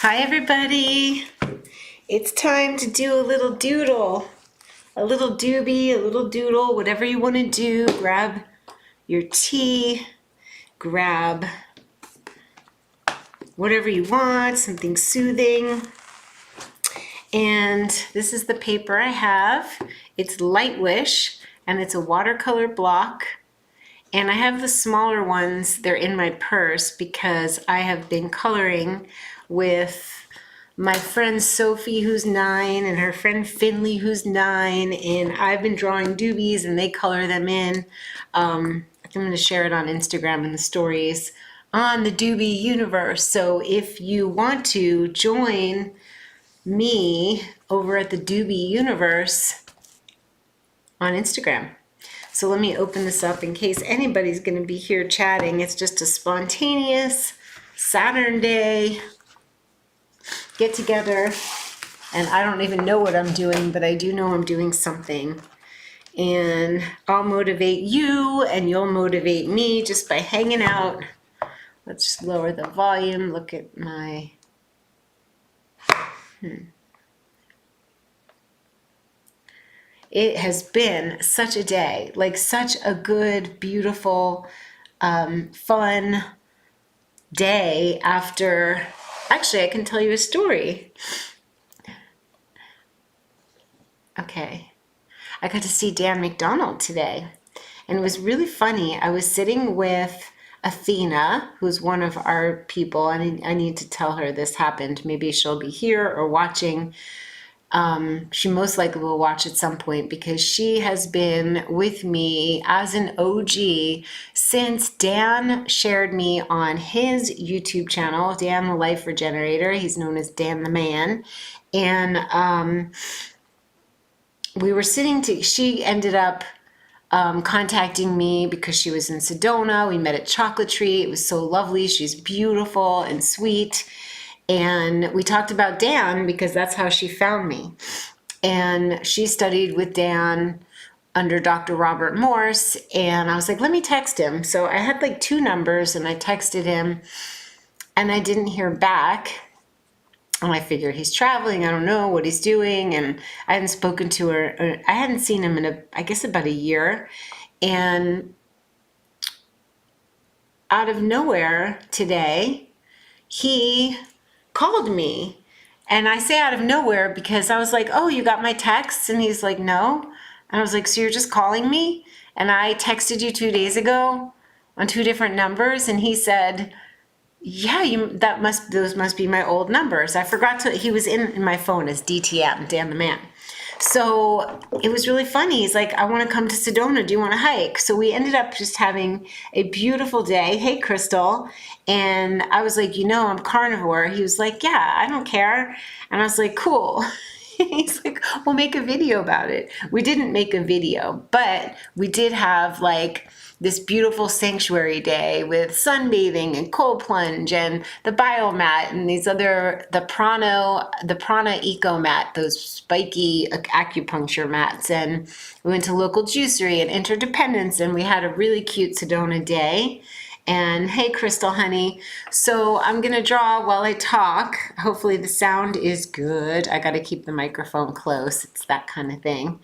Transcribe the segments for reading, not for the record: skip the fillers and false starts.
Hi everybody! It's time to do a little doodle. A little doobie, a little doodle, whatever you want to do. Grab your tea, grab whatever you want, something soothing. And this is the paper I have. It's Light Wish and it's a watercolor block. And I have the smaller ones, they're in my purse because I have been coloring with my friend Sophie, who's 9, and her friend Finley, who's 9, and I've been drawing doobies and they color them in. I'm going to share it on Instagram in the stories on the Doobie universe. So if you want to join me over at the Doobie universe on Instagram. So let me open this up in case anybody's going to be here chatting. It's just a spontaneous Saturn day get together, and I don't even know what I'm doing, but I do know I'm doing something. And I'll motivate you and you'll motivate me just by hanging out. Let's just lower the volume. Look at my It has been such a day, like such a good, beautiful, fun day after. Actually, I can tell you a story. Okay. I got to see Dan McDonald today, and it was really funny. I was sitting with Athena, who's one of our people, and I need to tell her this happened. Maybe she'll be here or watching. She most likely will watch at some point because she has been with me as an OG since Dan shared me on his YouTube channel, Dan the Life Regenerator. He's known as Dan the Man. And we were she ended up contacting me because she was in Sedona. We met at Chocolate Tree. It was so lovely. She's beautiful and sweet. And we talked about Dan because that's how she found me. And she studied with Dan under Dr. Robert Morse. And I was like, let me text him. So I had like 2 numbers and I texted him and I didn't hear back. And I figured he's traveling. I don't know what he's doing. And I hadn't spoken to her. I hadn't seen him in I guess about a year. And out of nowhere today, he called me. And I say out of nowhere because I was like, oh, you got my text? And he's like, no. And I was like, so you're just calling me? And I texted you 2 days ago on 2 different numbers. And he said, yeah, those must be my old numbers. I forgot he was in my phone as DTM, Dan the Man. So it was really funny. He's like, I want to come to Sedona. Do you want to hike? So we ended up just having a beautiful day. Hey, Crystal. And I was like, I'm carnivore. He was like, yeah, I don't care. And I was like, cool. He's like, we'll make a video about it. We didn't make a video, but we did have like this beautiful sanctuary day with sunbathing and cold plunge and the biomat and the prana eco mat, those spiky acupuncture mats. And we went to local juicery and Interdependence, and we had a really cute Sedona day. And hey, Crystal, honey. So I'm going to draw while I talk. Hopefully the sound is good. I got to keep the microphone close. It's that kind of thing.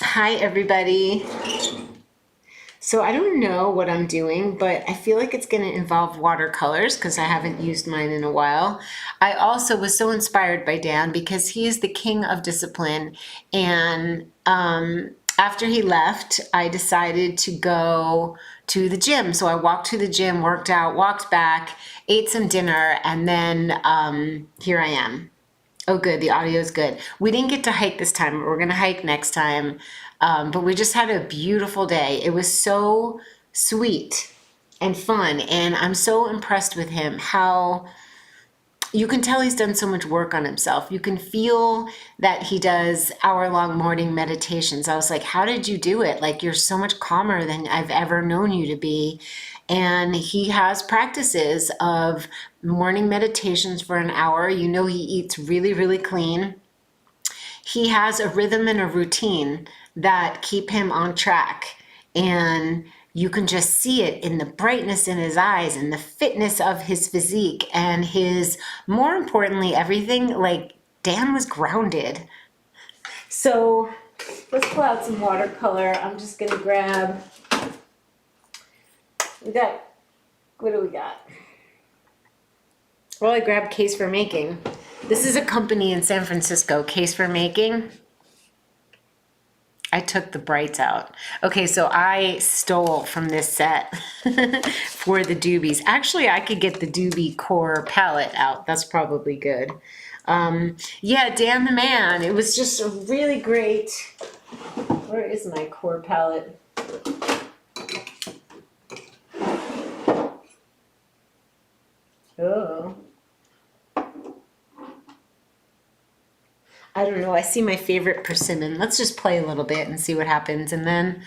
Hi, everybody. So I don't know what I'm doing, but I feel like it's going to involve watercolors because I haven't used mine in a while. I also was so inspired by Dan because he is the king of discipline. And after he left, I decided to go to the gym. So I walked to the gym, worked out, walked back, ate some dinner, and then here I am. Oh, good. The audio is good. We didn't get to hike this time. We're going to hike next time. But we just had a beautiful day. It was so sweet and fun. And I'm so impressed with him, how you can tell he's done so much work on himself. You can feel that he does hour-long morning meditations. I was like, how did you do it? Like, you're so much calmer than I've ever known you to be. And he has practices of morning meditations for an hour. He eats really, really clean. He has a rhythm and a routine that keep him on track. And you can just see it in the brightness in his eyes and the fitness of his physique and his, more importantly, everything. Like, Dan was grounded. So let's pull out some watercolor. I'm just gonna grab, what do we got? Well, I grabbed Case for Making. This is a company in San Francisco, Case for Making. I took the brights out. Okay, so I stole from this set for the Doobies. Actually, I could get the Doobie core palette out. That's probably good. Yeah, Dan the Man. It was just a really great. Where is my core palette? Oh. I don't know. I see my favorite persimmon. Let's just play a little bit and see what happens. And then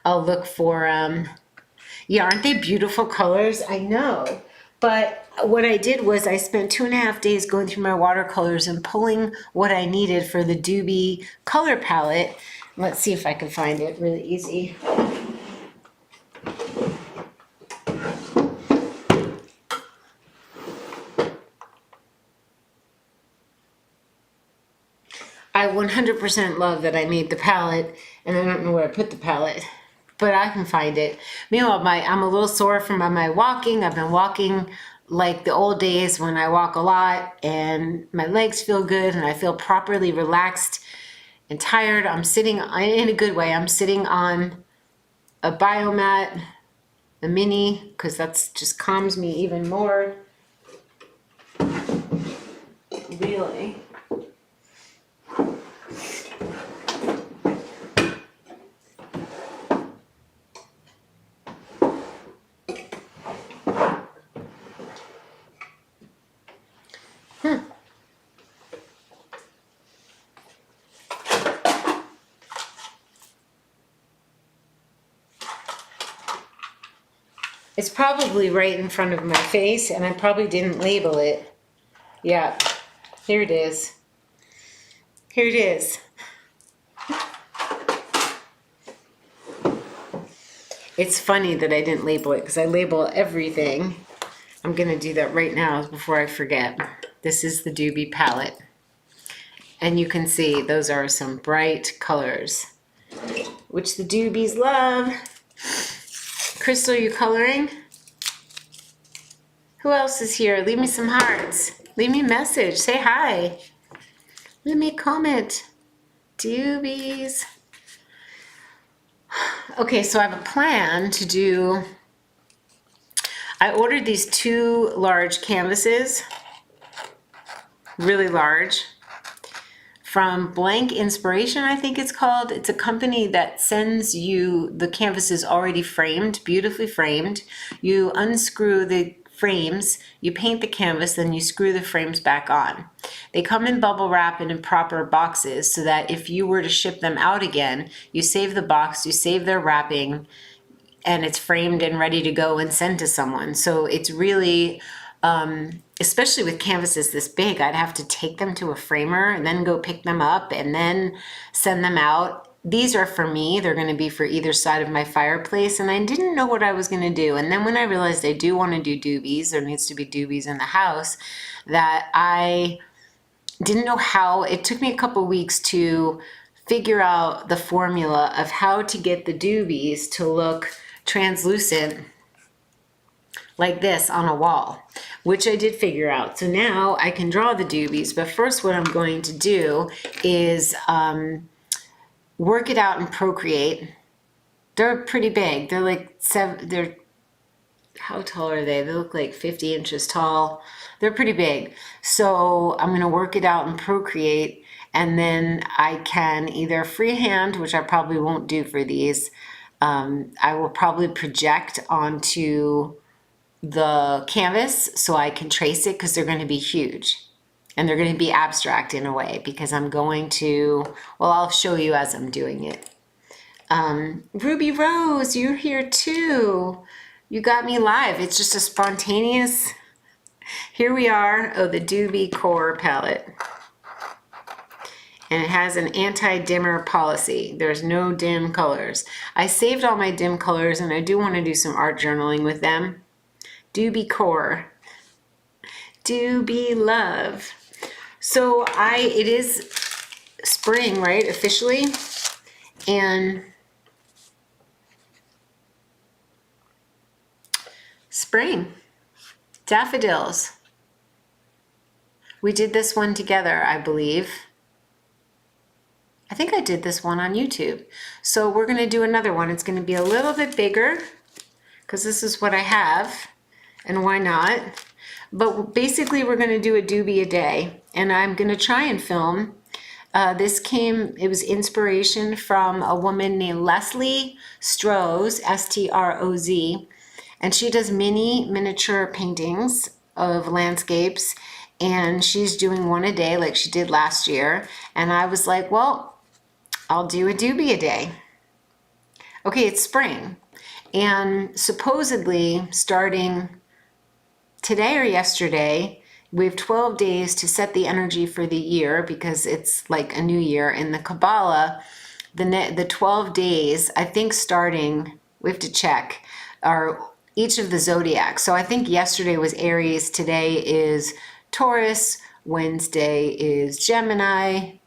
I'll look for, yeah, aren't they beautiful colors? I know. But what I did was I spent 2.5 days going through my watercolors and pulling what I needed for the Doobie color palette. Let's see if I can find it really easy. I 100% love that I made the palette, and I don't know where I put the palette, but I can find it. Meanwhile, I'm a little sore from my walking. I've been walking like the old days when I walk a lot, and my legs feel good, and I feel properly relaxed and tired. I'm sitting, in a good way, I'm sitting on a biomat, a mini, because that's just calms me even more. Really. It's probably right in front of my face, and I probably didn't label it. Yeah, here it is. Here it is. It's funny that I didn't label it because I label everything. I'm gonna do that right now before I forget. This is the Doobie palette. And you can see those are some bright colors, which the Doobies love. Crystal, you coloring? Who else is here? Leave me some hearts. Leave me a message. Say hi. Leave me a comment. Doobies. Okay, so I have a plan to do. I ordered these 2 large canvases, really large, from Blank Inspiration, I think it's called. It's a company that sends you the canvases already framed, beautifully framed. You unscrew the frames, you paint the canvas, then you screw the frames back on. They come in bubble wrap and in proper boxes so that if you were to ship them out again, you save the box, you save their wrapping, and it's framed and ready to go and send to someone. So it's really, especially with canvases this big, I'd have to take them to a framer and then go pick them up and then send them out. These are for me. They're going to be for either side of my fireplace, and I didn't know what I was going to do. And then when I realized I do want to do Doobies, there needs to be Doobies in the house, that I didn't know how. It took me a couple weeks to figure out the formula of how to get the Doobies to look translucent like this on a wall, which I did figure out. So now I can draw the Doobies, but first what I'm going to do is work it out in Procreate. They're pretty big. They're like how tall are they? They look like 50 inches tall. They're pretty big. So I'm gonna work it out in Procreate, and then I can either freehand, which I probably won't do for these. I will probably project onto the canvas so I can trace it, because they're going to be huge and they're going to be abstract in a way, because I'm going to, well, I'll show you as I'm doing it. Ruby Rose, you're here too. You got me live. It's just a spontaneous, here we are. Oh, the Doobie core palette. and it has an anti-dimmer policy. There's no dim colors. I saved all my dim colors, and I do want to do some art journaling with them. Doobie Core. Doobie Love. So it is spring, right, officially? And spring. Daffodils. We did this one together, I believe. I think I did this one on YouTube. So we're going to do another one. It's going to be a little bit bigger because this is what I have, and why not? But basically we're going to do a doobie a day, and I'm going to try and film. It was inspiration from a woman named Leslie Stroz, S-T-R-O-Z, and she does miniature paintings of landscapes, and she's doing one a day like she did last year. And I was like, well, I'll do a doobie a day. Okay, it's spring, and supposedly starting today or yesterday, we have 12 days to set the energy for the year, because it's like a new year. In the Kabbalah, the 12 days, I think starting, we have to check, are each of the zodiacs. So I think yesterday was Aries, today is Taurus, Wednesday is Gemini.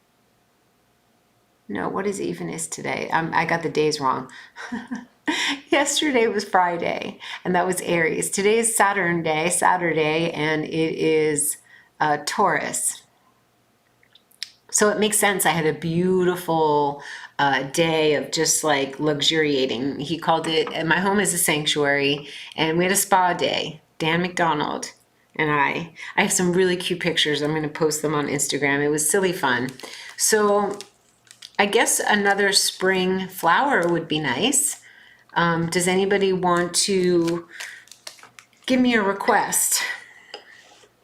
No, what is today? I got the days wrong. Yesterday was Friday, and that was Aries. Today is Saturday, and it is Taurus. So it makes sense. I had a beautiful day of just like luxuriating. He called it, my home is a sanctuary, and we had a spa day. Dan McDonald and I have some really cute pictures. I'm going to post them on Instagram. It was silly fun. So I guess another spring flower would be nice. Does anybody want to give me a request?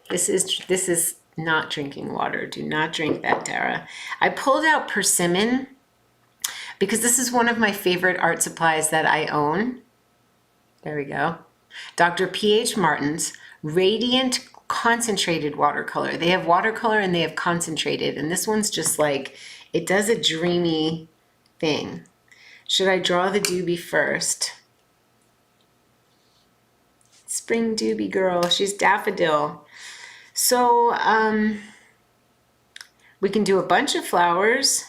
This is not drinking water. Do not drink that, Tara. I pulled out persimmon because this is one of my favorite art supplies that I own. There we go. Dr. P.H. Martin's Radiant Concentrated Watercolor. They have watercolor and they have concentrated, and this one's just like, it does a dreamy thing. Should I draw the doobie first? Spring doobie girl, she's daffodil. So we can do a bunch of flowers.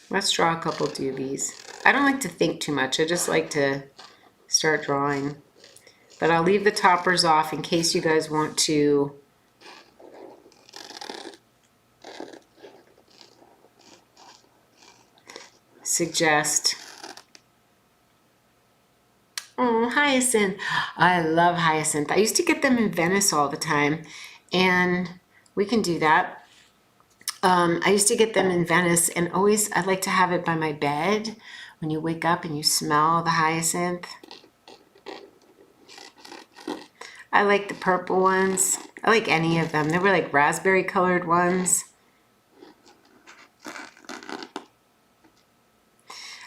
Let's draw a couple doobies. I don't like to think too much. I just like to start drawing. But I'll leave the toppers off in case you guys want to suggest. Oh, hyacinth. I love hyacinth. I used to get them in Venice all the time, and we can do that. I used to get them in Venice, and always I'd like to have it by my bed when you wake up and you smell the hyacinth. I like the purple ones. I like any of them. They were like raspberry colored ones.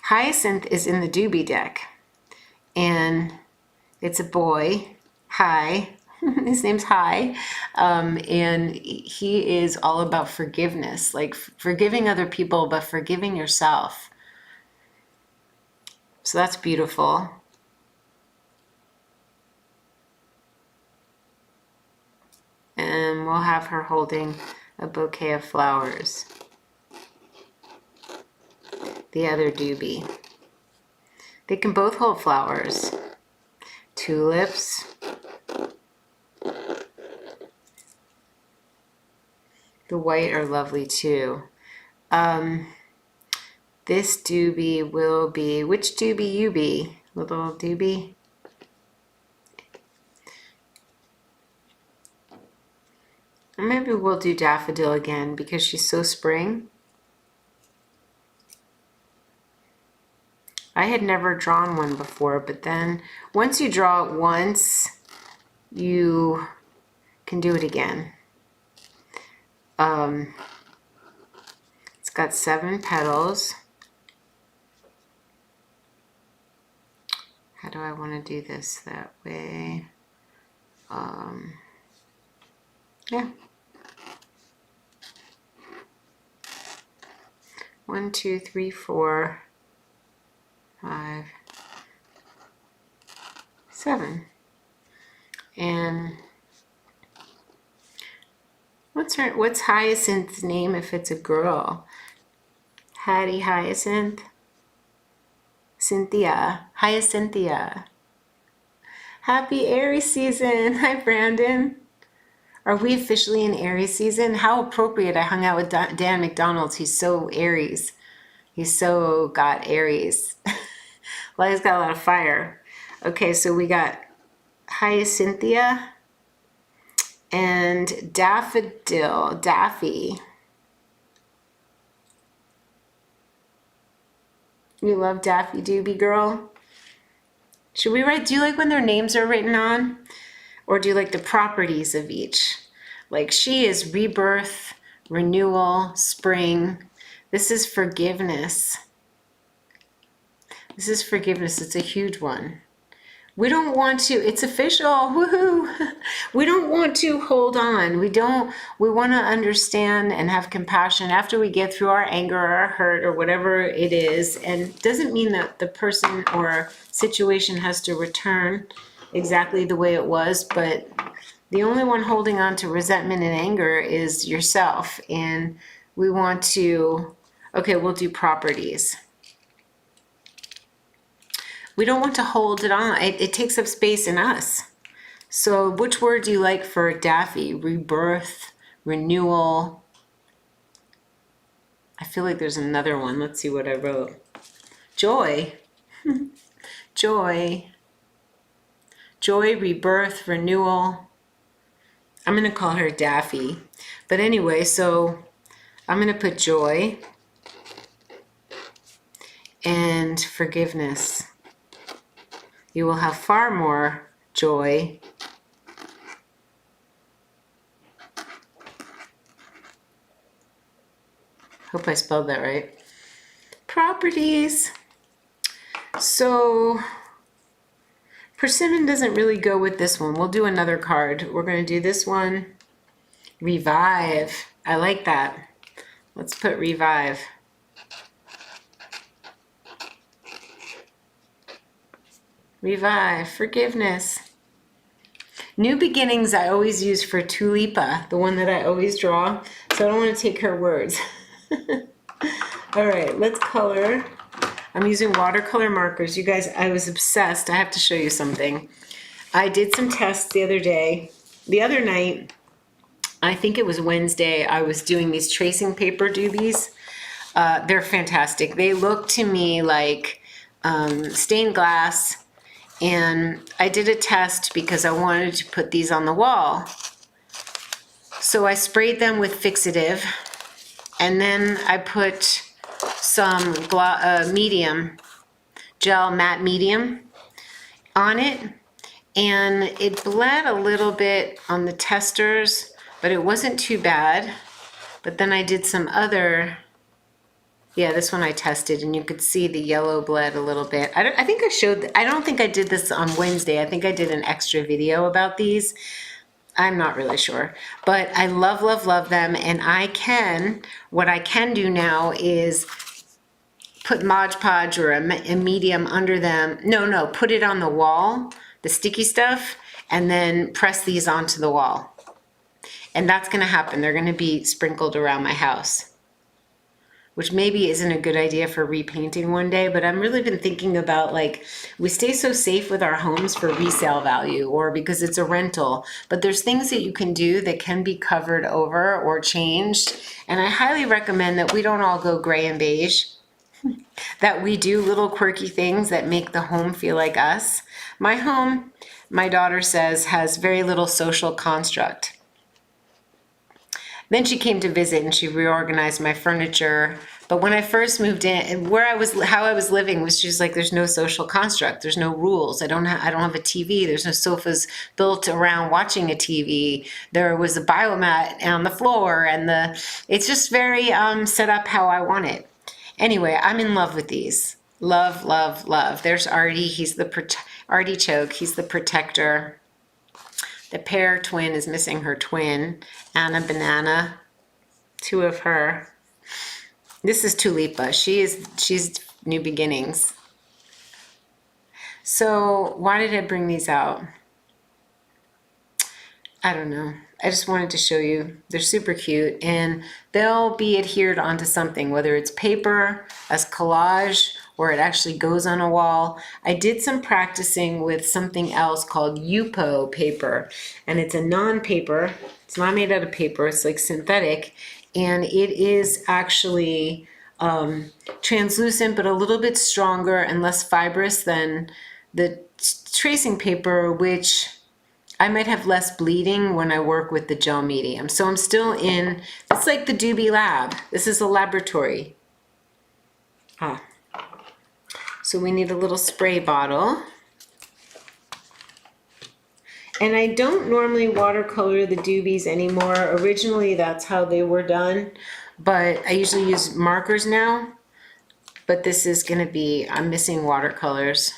Hyacinth is in the doobie deck, and it's a boy. Hi. His name's Hi. And he is all about forgiveness, like forgiving other people, but forgiving yourself. So that's beautiful. And we'll have her holding a bouquet of flowers. The other doobie. They can both hold flowers. Tulips. The white are lovely too. This doobie will be, which doobie you be? Little doobie? Or maybe we'll do daffodil again because she's so spring. I had never drawn one before, but then once you draw it once, you can do it again. It's got 7 petals. How do I want to do this that way? Yeah. 1, 2, 3, 4, 5, 7. And what's Hyacinth's name if it's a girl? Hattie Hyacinth? Cynthia. Hyacinthia. Happy Aries season. Hi, Brandon. Are we officially in Aries season? How appropriate I hung out with Dan McDonald's. He's so Aries. He's so got Aries. Well, he's got a lot of fire. Okay, so we got Hyacinthia and Daffodil. Daffy. You love Daffy Doobie girl? Should we write, do you like when their names are written on? Or do you like the properties of each? Like she is rebirth, renewal, spring. This is forgiveness. This is forgiveness. It's a huge one. We don't want to, it's official, woohoo. We don't want to hold on. We want to understand and have compassion after we get through our anger or our hurt or whatever it is. And it doesn't mean that the person or situation has to return exactly the way it was, but the only one holding on to resentment and anger is yourself. And we want to, okay, we'll do properties. We don't want to hold it on. It takes up space in us. So which word do you like for Daffy? Rebirth, renewal. I feel like there's another one. Let's see what I wrote. Joy. Joy. Joy, rebirth, renewal. I'm going to call her Daffy. But anyway, so I'm going to put joy and forgiveness. You will have far more joy. Hope I spelled that right. Properties. So persimmon doesn't really go with this one. We'll do another card. We're going to do this one. Revive. I like that. Let's put revive. Revive, forgiveness. New beginnings I always use for Tulipa, the one that I always draw, so I don't want to take her words. All right, let's color. I'm using watercolor markers. You guys, I was obsessed. I have to show you something. I did some tests the other day. The other night, I think it was Wednesday, I was doing these tracing paper doobies. They're fantastic. They look to me like stained glass. And I did a test because I wanted to put these on the wall. So I sprayed them with fixative, and then I put some medium, gel matte medium on it, and it bled a little bit on the testers, but it wasn't too bad. But then I did some other, yeah, this one I tested, and you could see the yellow bled a little bit. I don't think I did this on Wednesday. I think I did an extra video about these. I'm not really sure. But I love, love, love them. And what I can do now is put Mod Podge or a medium under them. No, put it on the wall, the sticky stuff, and then press these onto the wall. And that's going to happen. They're going to be sprinkled around my house, which maybe isn't a good idea for repainting one day, but I've really been thinking about, like, we stay so safe with our homes for resale value or because it's a rental, but there's things that you can do that can be covered over or changed. And I highly recommend that we don't all go gray and beige, that we do little quirky things that make the home feel like us. My home, my daughter says, has very little social construct. Then she came to visit and she reorganized my furniture. But when I first moved in, how I was living was just like, there's no social construct. There's no rules. I don't have a TV. There's no sofas built around watching a TV. There was a biomat on the floor, and it's just very set up how I want it. Anyway, I'm in love with these. Love, love, love. There's Artie. He's the artichoke. He's the protector. The pear twin is missing her twin, Anna Banana, two of her. This is Tulipa. She's New Beginnings. So why did I bring these out? I don't know. I just wanted to show you. They're super cute and they'll be adhered onto something, whether it's paper, as collage, or it actually goes on a wall. I did some practicing with something else called Yupo paper, and it's a non-paper. It's not made out of paper. It's like synthetic, and it is actually translucent, but a little bit stronger and less fibrous than the tracing paper, which I might have less bleeding when I work with the gel medium. So I'm still in, it's like the Doobie lab. This is a laboratory. So we need a little spray bottle. And I don't normally watercolor the Doobies anymore. Originally, that's how they were done. But I usually use markers now. But this is gonna be, I'm missing watercolors.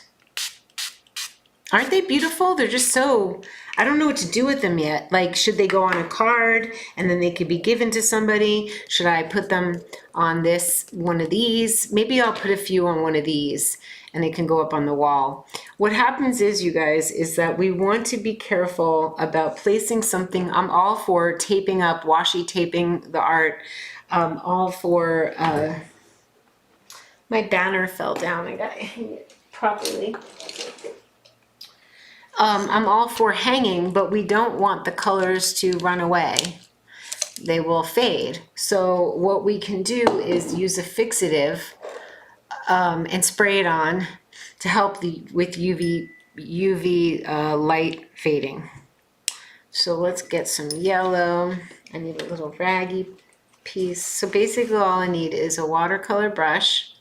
Aren't they beautiful? They're just so, I don't know what to do with them yet. Like, should they go on a card and then they could be given to somebody? Should I put them on one of these? Maybe I'll put a few on one of these and they can go up on the wall. What happens is, you guys, is that we want to be careful about placing something. I'm all for taping up, washi taping the art. All for, my banner fell down. I gotta hang it properly. I'm all for hanging, but we don't want the colors to run away. They will fade. So what we can do is use a fixative and spray it on to help with UV light fading. So let's get some yellow. I need a little raggy piece. So basically all I need is a watercolor brush.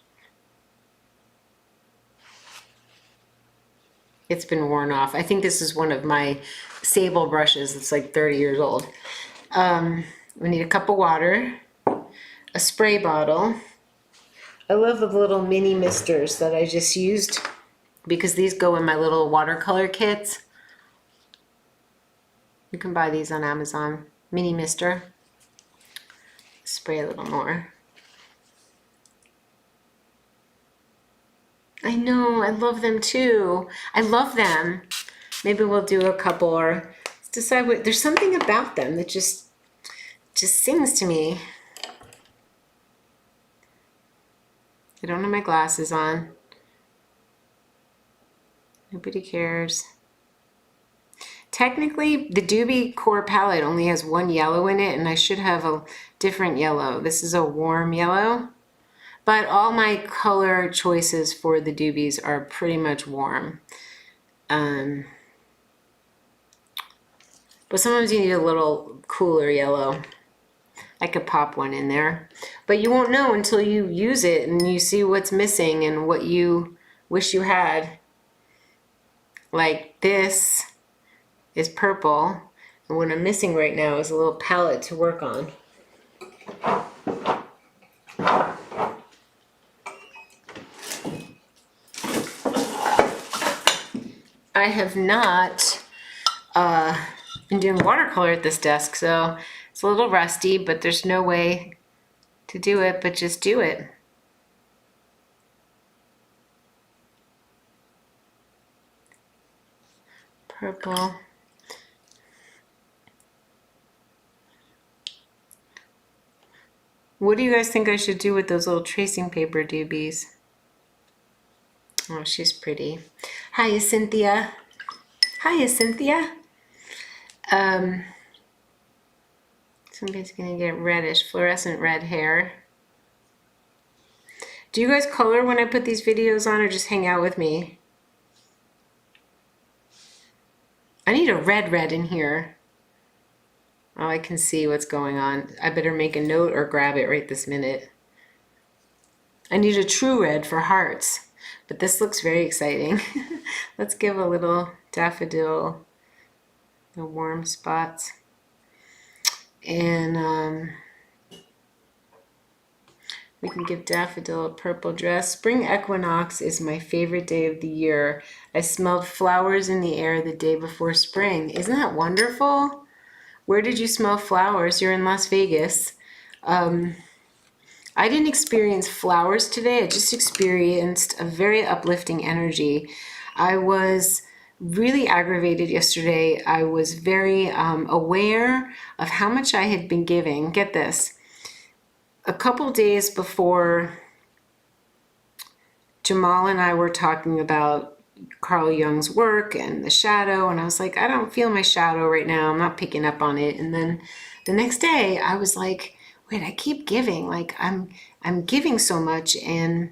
It's been worn off. I think this is one of my sable brushes. It's like 30 years old. We need a cup of water, a spray bottle. I love the little mini misters that I just used because these go in my little watercolor kits. You can buy these on Amazon. Mini mister. Spray a little more. I know, I love them too. I love them. Maybe we'll do a couple, or let's decide what, there's something about them that just sings to me. I don't have my glasses on. Nobody cares. Technically, the Doobie Core palette only has one yellow in it, and I should have a different yellow. This is a warm yellow. But all my color choices for the Doobies are pretty much warm. But sometimes you need a little cooler yellow. I could pop one in there. But you won't know until you use it and you see what's missing and what you wish you had. Like this is purple, and what I'm missing right now is a little palette to work on. I have not been doing watercolor at this desk, so it's a little rusty, but there's no way to do it but just do it. Purple. What do you guys think I should do with those little tracing paper Doobies? Oh, she's pretty. Hiya, Cynthia. Hiya, Cynthia. Somebody's gonna get reddish, fluorescent red hair. Do you guys color when I put these videos on, or just hang out with me? I need a red in here. Oh, I can see what's going on. I better make a note or grab it right this minute. I need a true red for hearts, but this looks very exciting. Let's give a little daffodil the warm spots. And we can give daffodil a purple dress. Spring equinox is my favorite day of the year. I smelled flowers in the air the day before spring. Isn't that wonderful? Where did you smell flowers? You're in Las Vegas. I I didn't experience flowers today. I just experienced a very uplifting energy. I was really aggravated yesterday. I was very aware of how much I had been giving. Get this. A couple days before, Jamal and I were talking about Carl Jung's work and the shadow, and I was like, I don't feel my shadow right now. I'm not picking up on it. And then the next day I was like, wait, I keep giving. Like I'm giving so much, and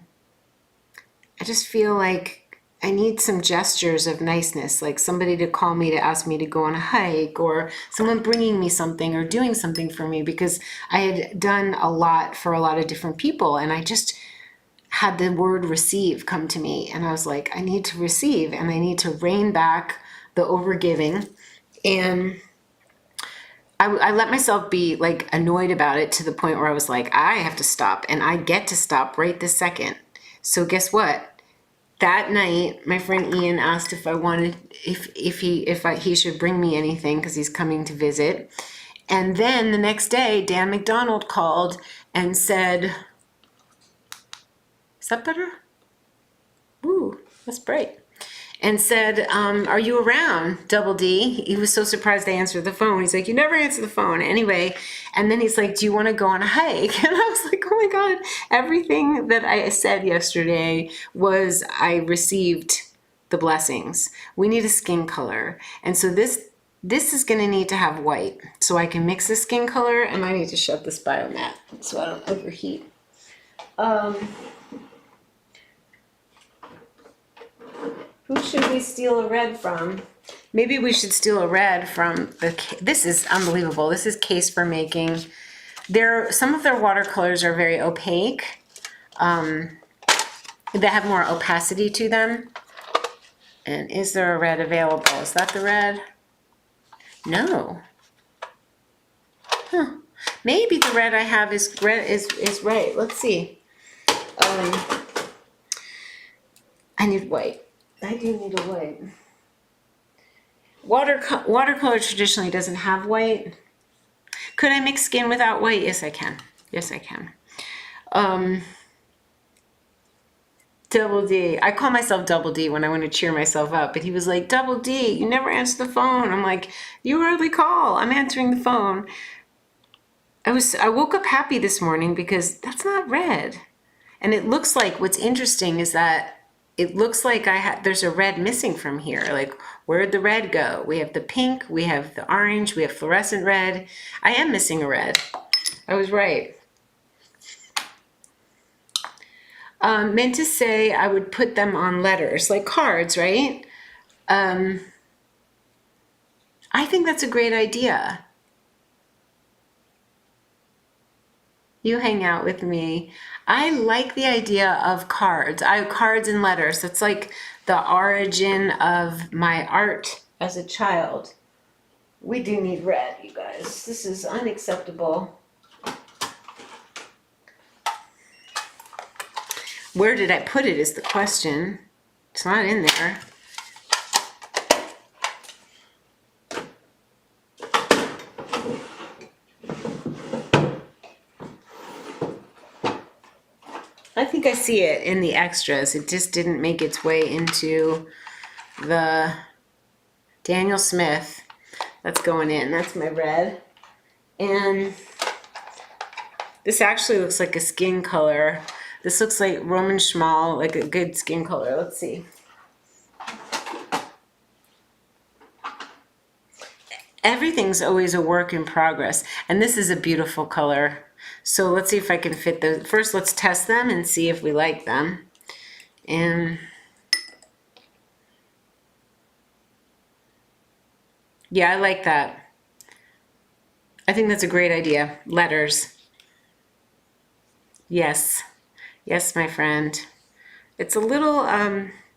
I just feel like I need some gestures of niceness, like somebody to call me to ask me to go on a hike, or someone bringing me something or doing something for me, because I had done a lot for a lot of different people, and I just had the word receive come to me, and I was like, I need to receive, and I need to rein back the overgiving. And I let myself be like annoyed about it to the point where I was like, I have to stop, and I get to stop right this second. So guess what? That night, my friend Ian asked if I wanted, he should bring me anything because he's coming to visit. And then the next day, Dan McDonald called and said, is that better? Ooh, that's bright. And said, are you around, Double D? He was so surprised I answered the phone. He's like, you never answer the phone. Anyway, and then he's like, do you want to go on a hike? And I was like, oh my God, everything that I said yesterday was I received the blessings. We need a skin color. And so this is going to need to have white. So I can mix the skin color, and I need to shut this biomat so I don't overheat. Who should we steal a red from? Maybe we should steal a red from this is unbelievable. This is Case for Making. Some of their watercolors are very opaque. They have more opacity to them. And is there a red available? Is that the red? No. Huh. Maybe the red I have is right. Let's see. I need white. I do need a white. Watercolor traditionally doesn't have white. Could I mix skin without white? Yes, I can. Yes, I can. Double D. I call myself Double D when I want to cheer myself up, but he was like, Double D, you never answer the phone. I'm like, you rarely call. I'm answering the phone. I woke up happy this morning because that's not red. And it looks like, what's interesting is that it looks like there's a red missing from here. Like, where'd the red go? We have the pink, we have the orange, we have fluorescent red. I am missing a red. I was right. Meant to say I would put them on letters, like cards, right? I think that's a great idea. You hang out with me. I like the idea of cards. Cards and letters. That's like the origin of my art as a child. We do need red, you guys. This is unacceptable. Where did I put it is the question. It's not in there. I think I see it in the extras. It just didn't make its way into the Daniel Smith. That's going in. That's my red. And this actually looks like a skin color. This looks like Roman Schmal, like a good skin color. Let's see. Everything's always a work in progress. And this is a beautiful color. So let's see if I can fit those. First, let's test them and see if we like them. And yeah, I like that. I think that's a great idea. Letters. Yes. Yes, my friend. It's a little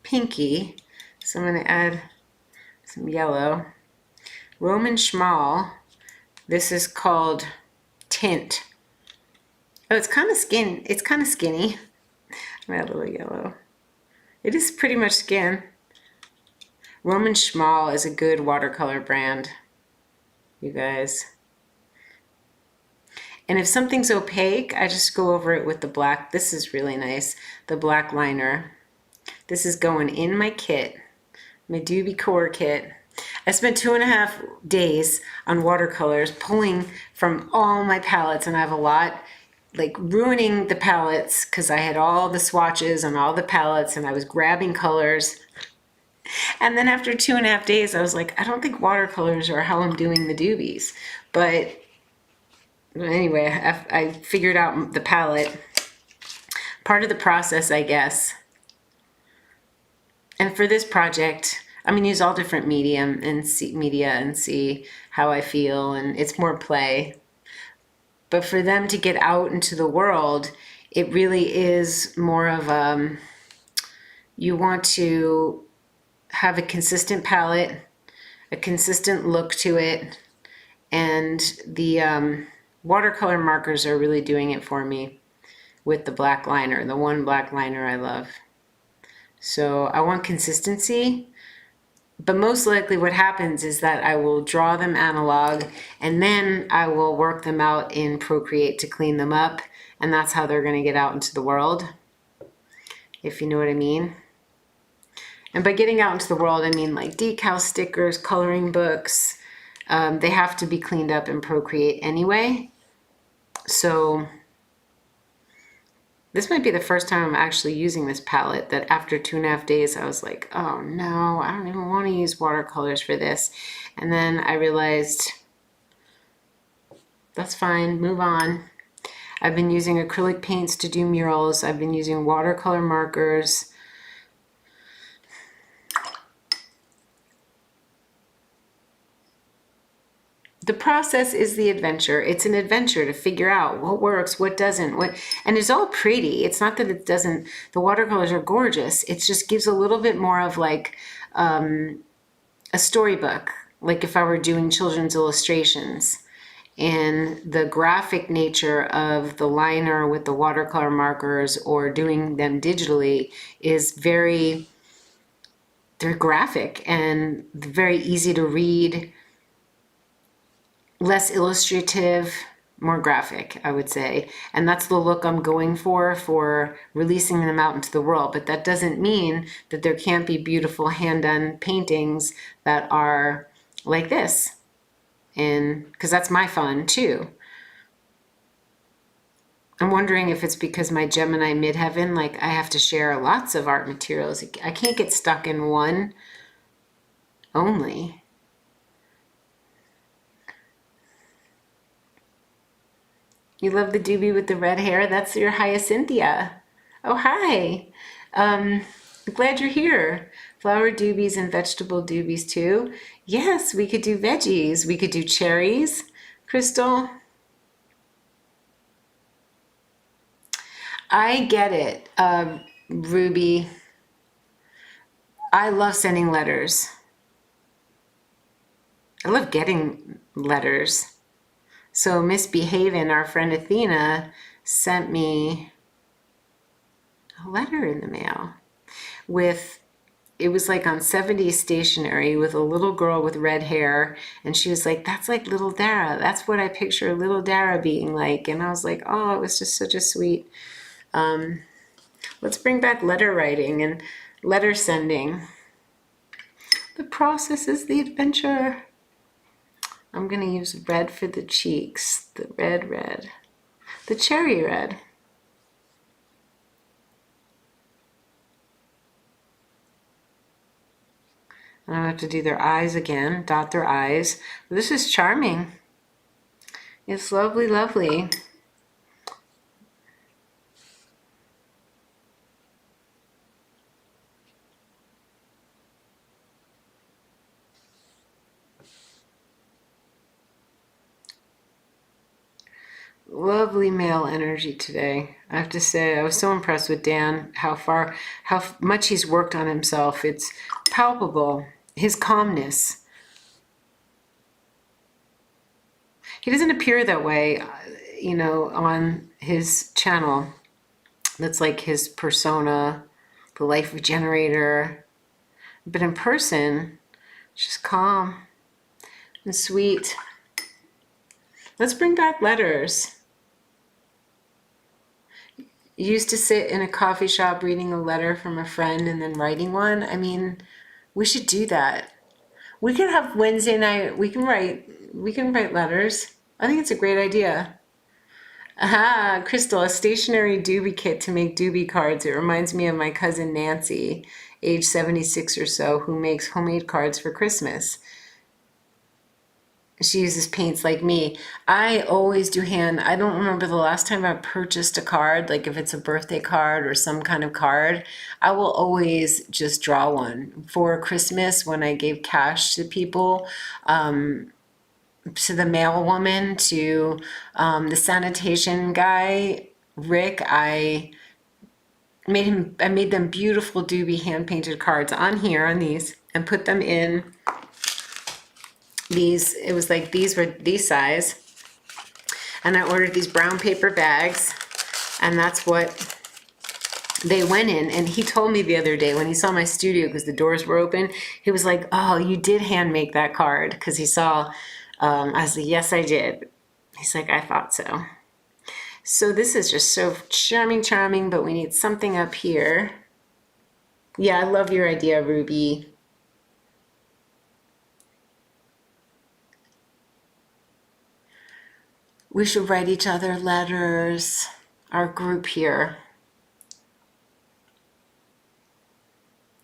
pinky, so I'm going to add some yellow. Roman Schmal. This is called Tint. Oh, it's kind of skinny. I add a little yellow. It is pretty much skin. Roman Schmal is a good watercolor brand, you guys. And if something's opaque, I just go over it with the black. This is really nice, the black liner. This is going in my kit, my Doobie Core kit. I spent 2.5 days on watercolors, pulling from all my palettes, and I have a lot, like ruining the palettes because I had all the swatches on all the palettes and I was grabbing colors. And then after 2.5 days, I was like, I don't think watercolors are how I'm doing the Doobies. But anyway, I figured out the palette. Part of the process, I guess. And for this project, I'm gonna use all different media and see how I feel, and it's more play. But for them to get out into the world, it really is more of you want to have a consistent palette, a consistent look to it, and the watercolor markers are really doing it for me with the black liner, the one black liner I love. So I want consistency, but most likely what happens is that I will draw them analog and then I will work them out in Procreate to clean them up, and that's how they're going to get out into the world, if you know what I mean. And by getting out into the world, I mean like decal stickers, coloring books. They have to be cleaned up in Procreate anyway. So this might be the first time I'm actually using this palette that after 2.5 days I was like, oh no, I don't even want to use watercolors for this. And then I realized that's fine, move on. I've been using acrylic paints to do murals. I've been using watercolor markers. The process is the adventure. It's an adventure to figure out what works, what doesn't, and it's all pretty. It's not that it doesn't, the watercolors are gorgeous. It just gives a little bit more of like a storybook, like if I were doing children's illustrations. And the graphic nature of the liner with the watercolor markers or doing them digitally is they're graphic and very easy to read. Less illustrative, more graphic, I would say. And that's the look I'm going for releasing them out into the world. But that doesn't mean that there can't be beautiful hand-done paintings that are like this. And because that's my fun too. I'm wondering if it's because my Gemini midheaven, like I have to share lots of art materials. I can't get stuck in one only. You love the doobie with the red hair? That's your Hyacinthia. Oh, hi. Glad you're here. Flower doobies and vegetable doobies too. Yes, we could do veggies. We could do cherries. Crystal? I get it, Ruby. I love sending letters. I love getting letters. So Misbehavin', our friend Athena, sent me a letter in the mail with, it was like on 70s stationery with a little girl with red hair. And she was like, that's like little Dara. That's what I picture little Dara being like. And I was like, oh, it was just such a sweet, let's bring back letter writing and letter sending. The process is the adventure. I'm going to use red for the cheeks, the red, the cherry red. And I have to do their eyes again, dot their eyes. This is charming. It's lovely, lovely. Lovely male energy today. I have to say, I was so impressed with Dan, how much he's worked on himself. It's palpable, his calmness. He doesn't appear that way, you know, on his channel. That's like his persona, the life regenerator. But in person, just calm and sweet. Let's bring back letters. used to sit in a coffee shop reading a letter from a friend and then writing one. I mean, we should do that. We could have Wednesday night. We can write letters. I think it's a great idea. Aha, Crystal, a stationary doobie kit to make doobie cards. It reminds me of my cousin Nancy, age 76 or so, who makes homemade cards for Christmas. She uses paints like me. I always do hand. I don't remember the last time I purchased a card, like if it's a birthday card or some kind of card, I will always just draw one. For Christmas, when I gave cash to people, to the mail woman, to the sanitation guy, Rick, I made them beautiful Doobie hand painted cards on here on these and put them in these. It was like these were these size, and I ordered these brown paper bags, and that's what they went in. And he told me the other day when he saw my studio, because the doors were open, he was like, oh, you did hand make that card, because he saw I was like, yes, I did. He's like, I thought so. So this is just so charming, but we need something up here. Yeah, I love your idea, Ruby. We should write each other letters, our group here.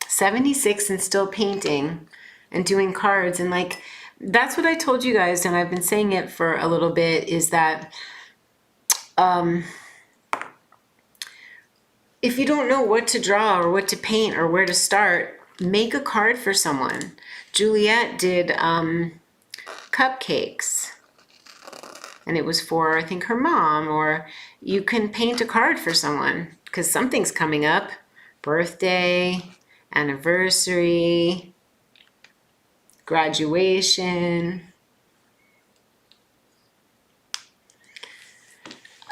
76 and still painting and doing cards, and like, that's what I told you guys, and I've been saying it for a little bit, is that if you don't know what to draw or what to paint or where to start, make a card for someone. Juliet did cupcakes, and it was for, I think, her mom. Or you can paint a card for someone because something's coming up. Birthday, anniversary, graduation.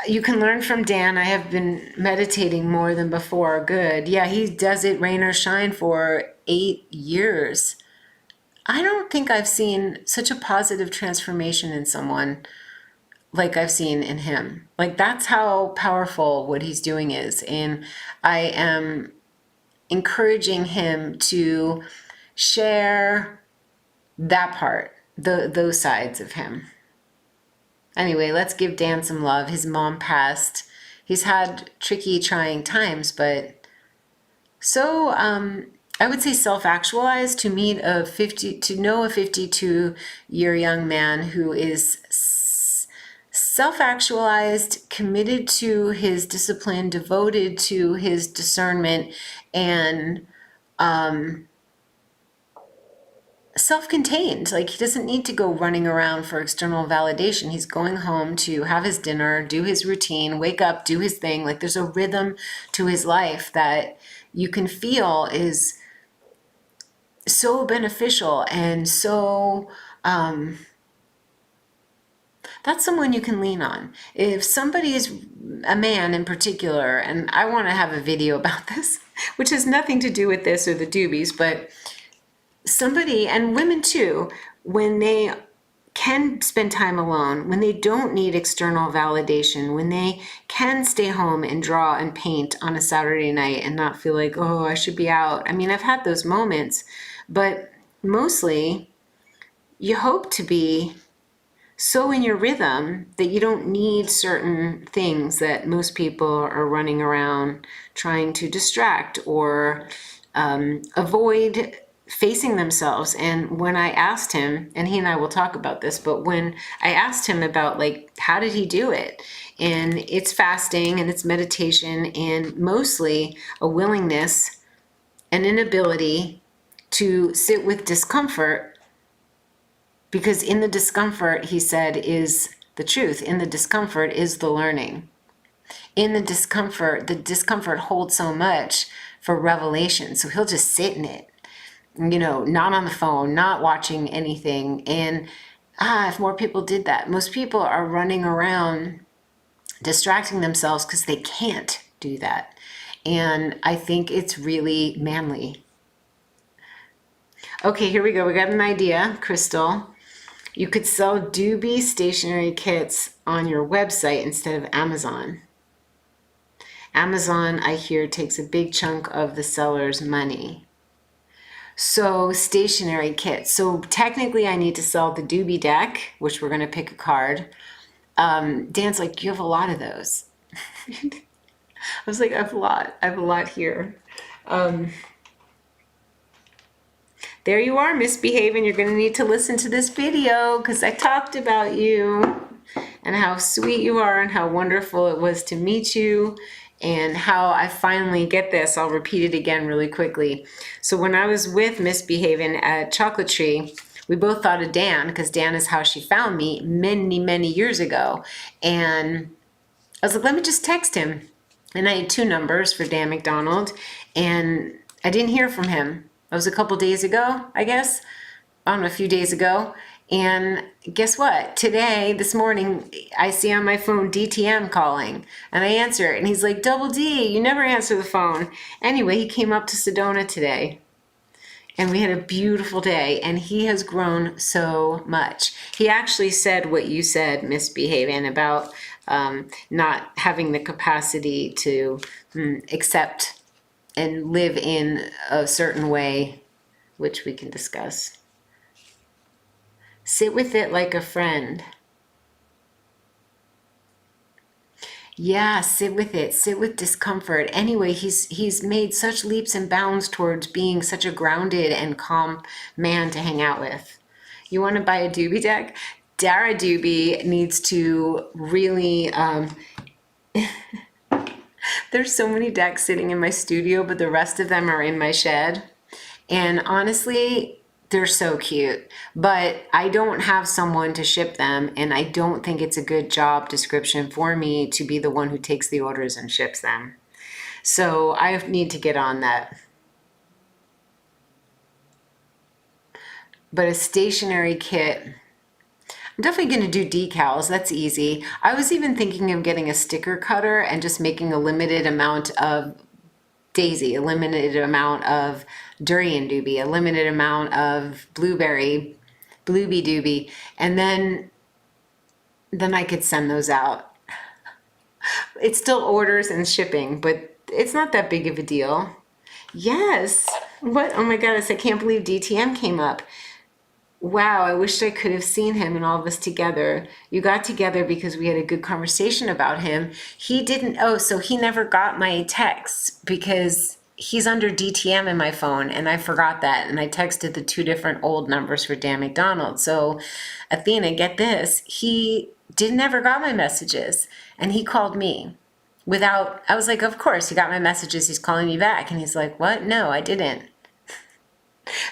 You can learn from Dan. I have been meditating more than before. Good. Yeah, he does it rain or shine for 8 years. I don't think I've seen such a positive transformation in someone like I've seen in him. Like, that's how powerful what he's doing is. And I am encouraging him to share that part, those sides of him. Anyway, let's give Dan some love. His mom passed. He's had tricky, trying times, but so I would say self-actualized. To know a 52-year young man who is self-actualized, committed to his discipline, devoted to his discernment, and self-contained. Like, he doesn't need to go running around for external validation. He's going home to have his dinner, do his routine, wake up, do his thing. Like, there's a rhythm to his life that you can feel is so beneficial, and so that's someone you can lean on. If somebody is a man in particular, and I want to have a video about this, which has nothing to do with this or the Doobies, but somebody, and women too, when they can spend time alone, when they don't need external validation, when they can stay home and draw and paint on a Saturday night and not feel like, oh, I should be out. I mean, I've had those moments, but mostly you hope to be so in your rhythm that you don't need certain things that most people are running around trying to distract or avoid facing themselves. And when I asked him, and he and I will talk about this, but when I asked him about, like, how did he do it? And it's fasting and it's meditation and mostly a willingness and an ability to sit with discomfort, because in the discomfort, he said, is the truth. In the discomfort is the learning. In the discomfort holds so much for revelation. So he'll just sit in it, not on the phone, not watching anything. And if more people did that. Most people are running around distracting themselves because they can't do that. And I think it's really manly. Okay, here we go. We got an idea, Crystal. You could sell Doobie stationery kits on your website instead of Amazon. Amazon, I hear, takes a big chunk of the seller's money. So stationary kits. So technically I need to sell the Doobie deck, which we're going to pick a card. Dan's like, you have a lot of those. I was like, I have a lot here. There you are, misbehaving. You're going to need to listen to this video because I talked about you and how sweet you are and how wonderful it was to meet you and how I finally get this. I'll repeat it again really quickly. So when I was with Misbehaving at Chocolate Tree, we both thought of Dan because Dan is how she found me many, many years ago. And I was like, let me just text him. And I had 2 numbers for Dan McDonald and I didn't hear from him. It was a couple days ago, I guess. I don't know, a few days ago. And guess what? Today, this morning, I see on my phone DTM calling. And I answer it. And he's like, Double D, you never answer the phone. Anyway, he came up to Sedona today. And we had a beautiful day. And he has grown so much. He actually said what you said, Misbehaving, about not having the capacity to accept and live in a certain way, which we can discuss. Sit with it like a friend. Yeah, sit with it. Sit with discomfort. Anyway, he's made such leaps and bounds towards being such a grounded and calm man to hang out with. You want to buy a Doobie deck? Dara Doobie needs to really... There's so many decks sitting in my studio, but the rest of them are in my shed. And honestly, they're so cute. But I don't have someone to ship them, and I don't think it's a good job description for me to be the one who takes the orders and ships them. So I need to get on that. But a stationary kit... I'm definitely going to do decals. That's easy. I was even thinking of getting a sticker cutter and just making a limited amount of daisy, a limited amount of durian doobie, a limited amount of blueberry, bluebie doobie, and then I could send those out. It's still orders and shipping, but it's not that big of a deal. Yes. What? Oh my goodness, I can't believe DTM came up. Wow, I wished I could have seen him and all of us together. You got together because we had a good conversation about him. He didn't, so he never got my texts because he's under DTM in my phone and I forgot that. And I texted the 2 different old numbers for Dan McDonald. So Athena, get this, he never got my messages and he called me I was like, of course, he got my messages. He's calling me back. And he's like, what? No, I didn't.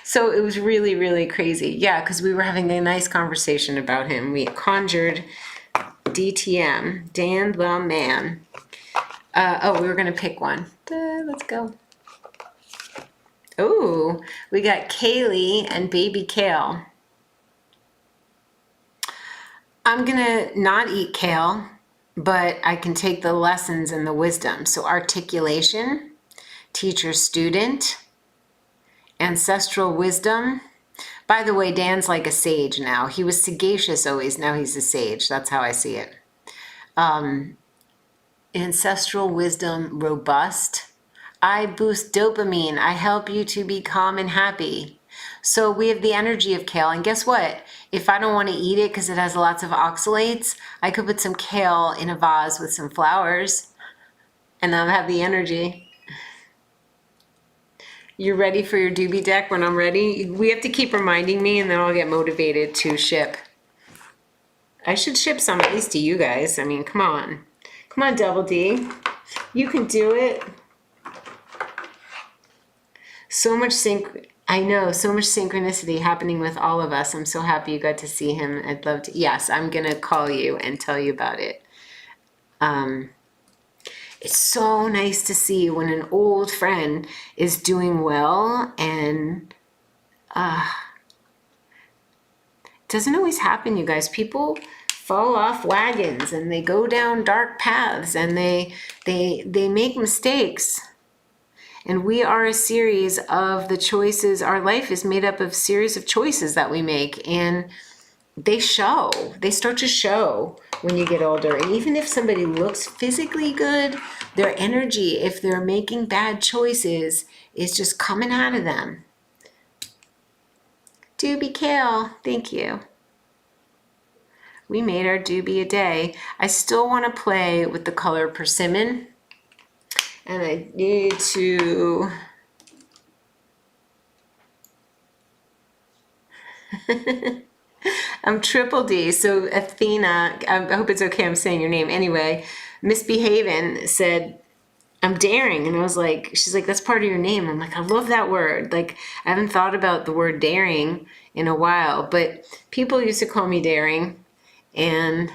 So it was really, really crazy. Yeah, because we were having a nice conversation about him. We conjured DTM, Dan the Man. We were going to pick one. Let's go. Oh, we got Kaylee and Baby Kale. I'm going to not eat kale, but I can take the lessons and the wisdom. So articulation, teacher-student, ancestral wisdom. By the way, Dan's like a sage now. He was sagacious always. Now he's a sage. That's how I see it. Ancestral wisdom, robust. I boost dopamine. I help you to be calm and happy. So we have the energy of kale. And guess what? If I don't want to eat it because it has lots of oxalates, I could put some kale in a vase with some flowers and I'll have the energy. You're ready for your Doobie deck when I'm ready? We have to keep reminding me and then I'll get motivated to ship. I should ship some at least to you guys. I mean, come on. Come on, Double D. You can do it. So much I know, so much synchronicity happening with all of us. I'm so happy you got to see him. I'd love to. Yes, I'm going to call you and tell you about it. It's so nice to see when an old friend is doing well, and it doesn't always happen, you guys. People fall off wagons and they go down dark paths and they make mistakes. And we are a series of the choices. Our life is made up of series of choices that we make, and they start to show when you get older. And even if somebody looks physically good, their energy, if they're making bad choices, is just coming out of them. Doobie Kale, thank you. We made our doobie a day. I still want to play with the color persimmon. And I need to... I'm Triple D. So Athena, I hope it's okay I'm saying your name. Anyway, Misbehaving said, I'm daring. And I was like, she's like, that's part of your name. I'm like, I love that word. Like, I haven't thought about the word daring in a while, but people used to call me daring. And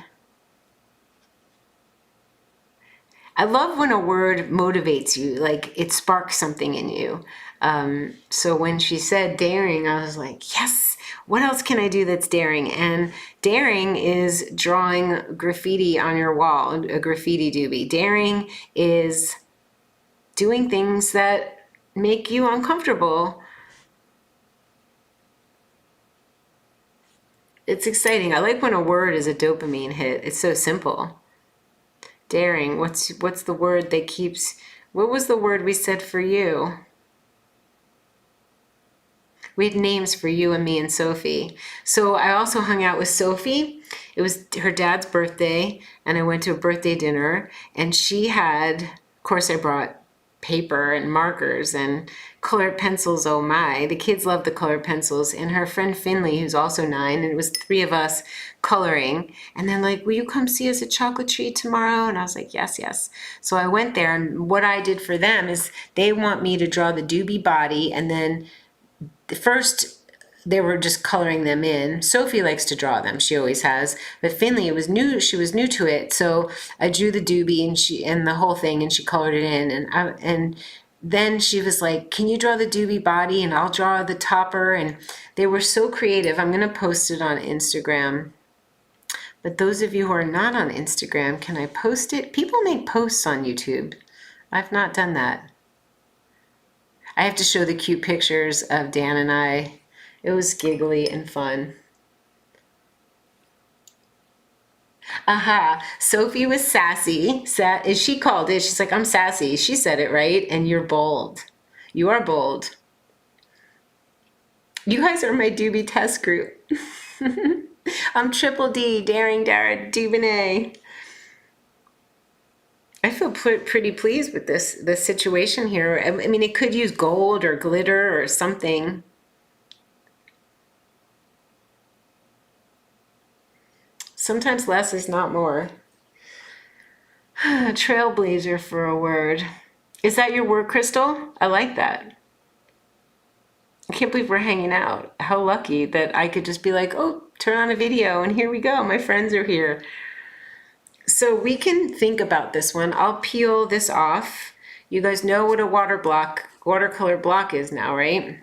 I love when a word motivates you, like it sparks something in you. So when she said daring, I was like, yes, what else can I do that's daring? And daring is drawing graffiti on your wall, a graffiti doobie. Daring is doing things that make you uncomfortable. It's exciting. I like when a word is a dopamine hit. It's so simple. Daring. What's the word that keeps... What was the word we said for you? We had names for you and me and Sophie. So I also hung out with Sophie. It was her dad's birthday, and I went to a birthday dinner, and she had... Of course, I brought paper and markers and colored pencils. Oh my, the kids love the colored pencils. And her friend Finley, who's also 9, and it was 3 of us coloring. And then like, will you come see us at Chocolate Tree tomorrow? And I was like, yes, yes. So I went there, and what I did for them is they want me to draw the doobie body, and then first they were just coloring them in. Sophie likes to draw them. She always has. But Finley, it was new. She was new to it. So I drew the doobie and the whole thing, and she colored it in. And then she was like, can you draw the doobie body? And I'll draw the topper. And they were so creative. I'm going to post it on Instagram. But those of you who are not on Instagram, can I post it? People make posts on YouTube. I've not done that. I have to show the cute pictures of Dan and I. It was giggly and fun. Aha, Sophie was sassy. She called it. She's like, I'm sassy. She said it right, and you're bold. You are bold. You guys are my doobie test group. I'm Triple D, Daring Dara Dubonnet. I feel pretty pleased with this situation here. I mean, it could use gold or glitter or something. Sometimes less is not more. Trailblazer for a word. Is that your word, Crystal? I like that. I can't believe we're hanging out. How lucky that I could just be like, oh, turn on a video and here we go. My friends are here. So we can think about this one. I'll peel this off. You guys know what a watercolor block is now, right?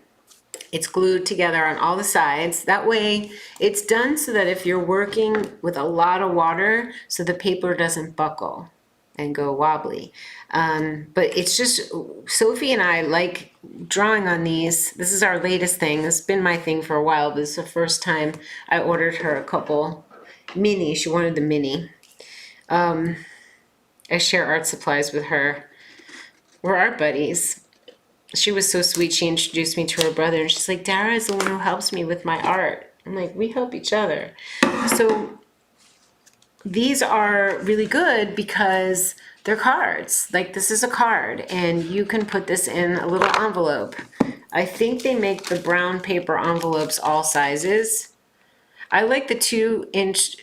It's glued together on all the sides. That way it's done so that if you're working with a lot of water, so the paper doesn't buckle and go wobbly. But it's just, Sophie and I like drawing on these. This is our latest thing. It's been my thing for a while, but this is the first time I ordered her a couple mini. She wanted the mini. I share art supplies with her. We're art buddies. She was so sweet. She introduced me to her brother, and she's like, Dara is the one who helps me with my art. I'm like, we help each other. So these are really good because they're cards. Like, this is a card, and you can put this in a little envelope. I think they make the brown paper envelopes all sizes. I like the 2-inch,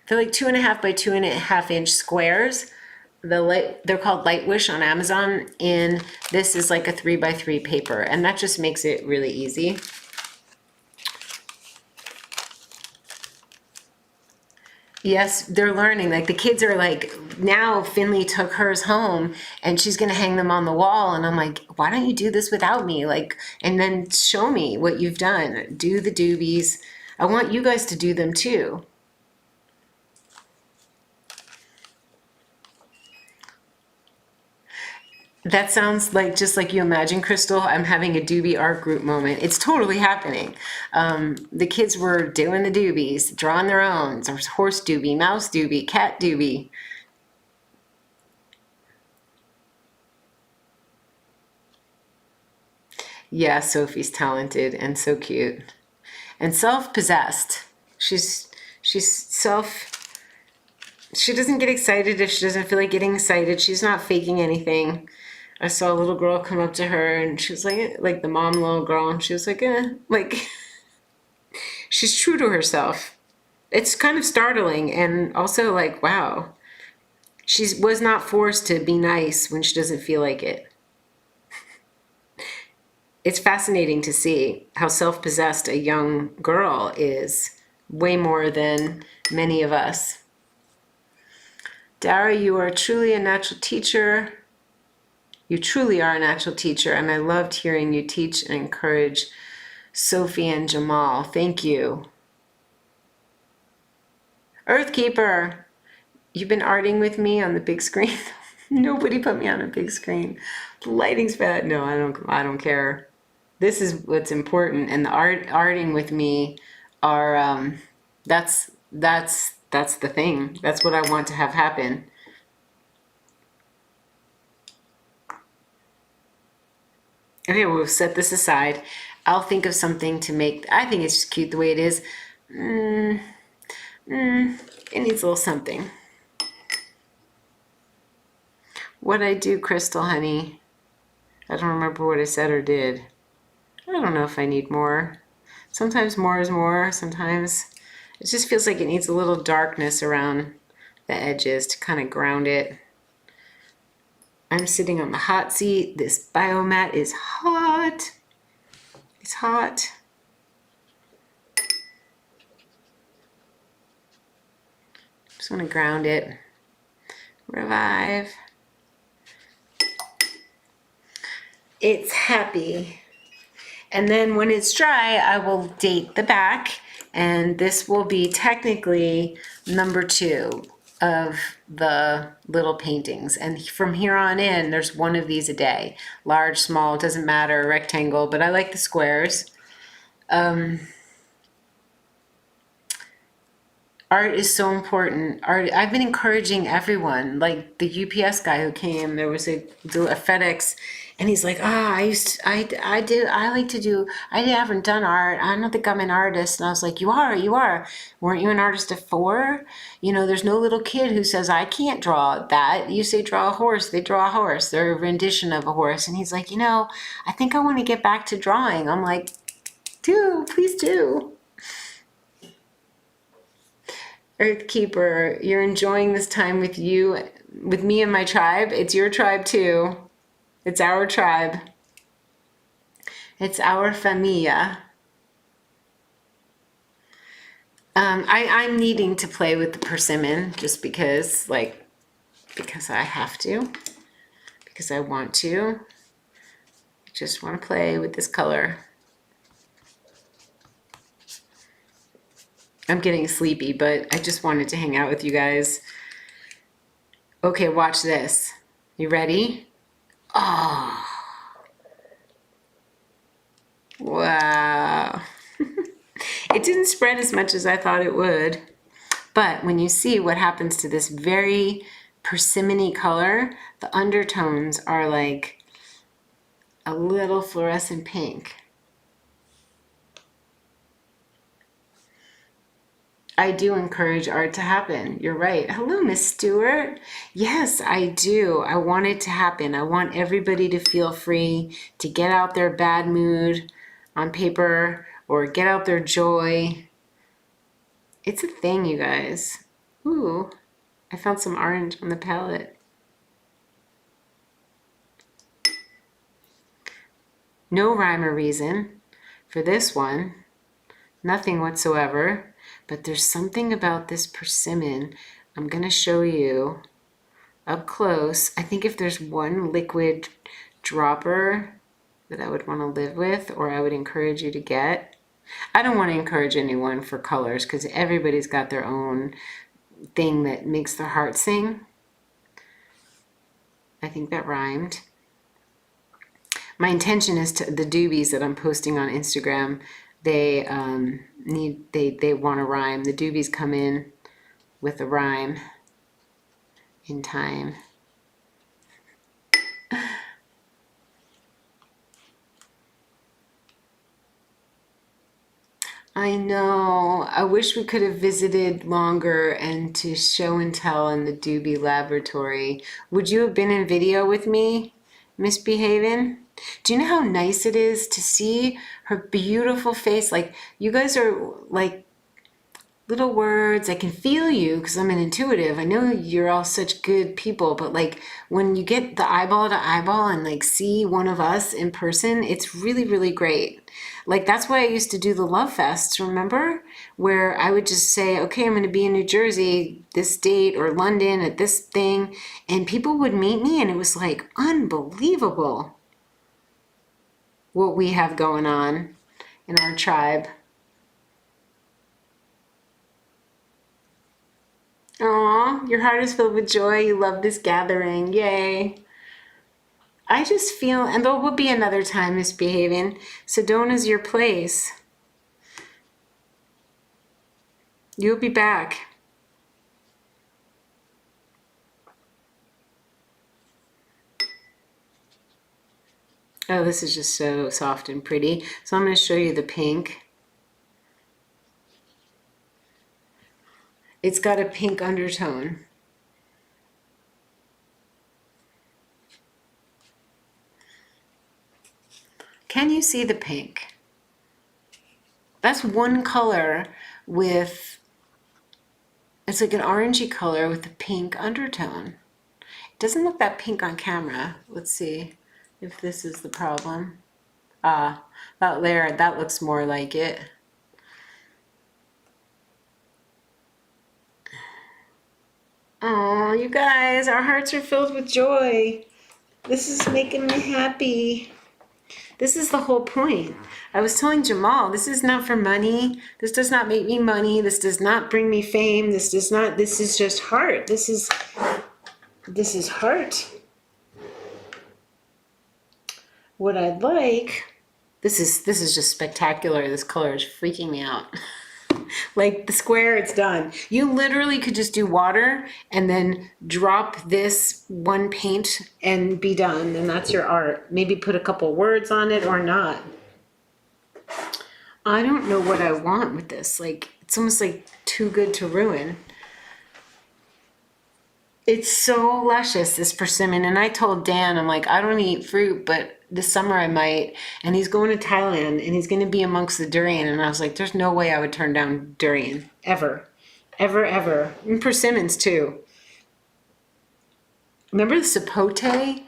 they're like 2.5 by 2.5 inch squares. They're called Light Wish on Amazon, and this is like a 3 by 3 paper, and that just makes it really easy. Yes, they're learning. Like, the kids are like, now Finley took hers home and she's gonna hang them on the wall, and I'm like, why don't you do this without me? Like, and then show me what you've done. Do the doobies. I want you guys to do them too. That sounds like just like you imagine, Crystal. I'm having a Doobie art group moment. It's totally happening. The kids were doing the Doobies, drawing their own. There's horse Doobie, mouse Doobie, cat Doobie. Yeah, Sophie's talented and so cute and self-possessed. She's she's self. She doesn't get excited if she doesn't feel like getting excited. She's not faking anything. I saw a little girl come up to her and she was like the mom little girl, and she was like she's true to herself. It's kind of startling and also like, wow, she was not forced to be nice when she doesn't feel like it. It's fascinating to see how self-possessed a young girl is, way more than many of us. Dara, you are truly a natural teacher. You truly are a natural teacher, and I loved hearing you teach and encourage Sophie and Jamal. Thank you. Earthkeeper, you've been arting with me on the big screen. Nobody put me on a big screen. The lighting's bad. No, I don't care. This is what's important, and the arting with me are that's the thing. That's what I want to have happen. Okay, we'll set this aside. I'll think of something to make. I think it's just cute the way it is. It needs a little something. What'd I do, Crystal, honey? I don't remember what I said or did. I don't know if I need more. Sometimes more is more. Sometimes it just feels like it needs a little darkness around the edges to kind of ground it. I'm sitting on the hot seat. This biomat is hot. It's hot. Just want to ground it. Revive. It's happy. And then when it's dry, I will date the back, and this will be technically number 2 of the little paintings. And from here on in, there's one of these a day. Large, small, doesn't matter, rectangle, but I like the squares. Art is so important. Art. I've been encouraging everyone. Like the UPS guy who came, there was a FedEx, and he's like, I haven't done art. I don't think I'm an artist. And I was like, you are. Weren't you an artist at 4? There's no little kid who says, I can't draw that. You say draw a horse, they draw a horse. They're a rendition of a horse. And he's like, I think I want to get back to drawing. I'm like, please do. Earthkeeper, you're enjoying this time with me and my tribe. It's your tribe too. It's our tribe. It's our familia. I'm needing to play with the persimmon just because I have to, because I want to. I just want to play with this color. I'm getting sleepy, but I just wanted to hang out with you guys. Okay, watch this. You ready? Oh. Wow. It didn't spread as much as I thought it would. But when you see what happens to this very persimmon-y color, the undertones are like a little fluorescent pink. I do encourage art to happen. You're right. Hello, Miss Stewart. Yes, I do. I want it to happen. I want everybody to feel free to get out their bad mood on paper or get out their joy. It's a thing, you guys. Ooh, I found some orange on the palette. No rhyme or reason for this one. Nothing whatsoever. But there's something about this persimmon I'm going to show you up close. I think if there's one liquid dropper that I would want to live with, or I would encourage you to get. I don't want to encourage anyone for colors because everybody's got their own thing that makes their heart sing. I think that rhymed. My intention is to the doobies that I'm posting on Instagram. They they want a rhyme. The doobies come in with a rhyme in time. I know. I wish we could have visited longer and to show and tell in the Doobie laboratory. Would you have been in video with me, misbehaving? Do you know how nice it is to see her beautiful face? Like, you guys are like little words. I can feel you because I'm an intuitive. I know you're all such good people, but like when you get the eyeball to eyeball and like see one of us in person, it's really, really great. Like that's why I used to do the love fests, remember? Where I would just say, okay, I'm going to be in New Jersey this date or London at this thing, and people would meet me, and it was like unbelievable what we have going on in our tribe. Aw, your heart is filled with joy. You love this gathering. Yay. I just feel, and there will be another time misbehaving. Sedona's your place. You'll be back. Oh, this is just so soft and pretty. So I'm going to show you the pink. It's got a pink undertone. Can you see the pink? That's one color with, it's like an orangey color with a pink undertone. It doesn't look that pink on camera. Let's see if this is the problem. Ah, that layer, that looks more like it. Oh, you guys, our hearts are filled with joy. This is making me happy. This is the whole point. I was telling Jamal, this is not for money. This does not make me money. This does not bring me fame. This is just heart. This is heart. What I'd like, this is just spectacular. This color is freaking me out. Like the square, it's done. You literally could just do water and then drop this one paint and be done, and that's your art. Maybe put a couple words on it or not. I don't know what I want with this. Like, it's almost like too good to ruin. It's so luscious, this persimmon. And I told Dan, I'm like, I don't eat fruit, but this summer I might. And he's going to Thailand and he's going to be amongst the durian. And I was like, there's no way I would turn down durian. Ever. Ever, ever. And persimmons too. Remember the sapote?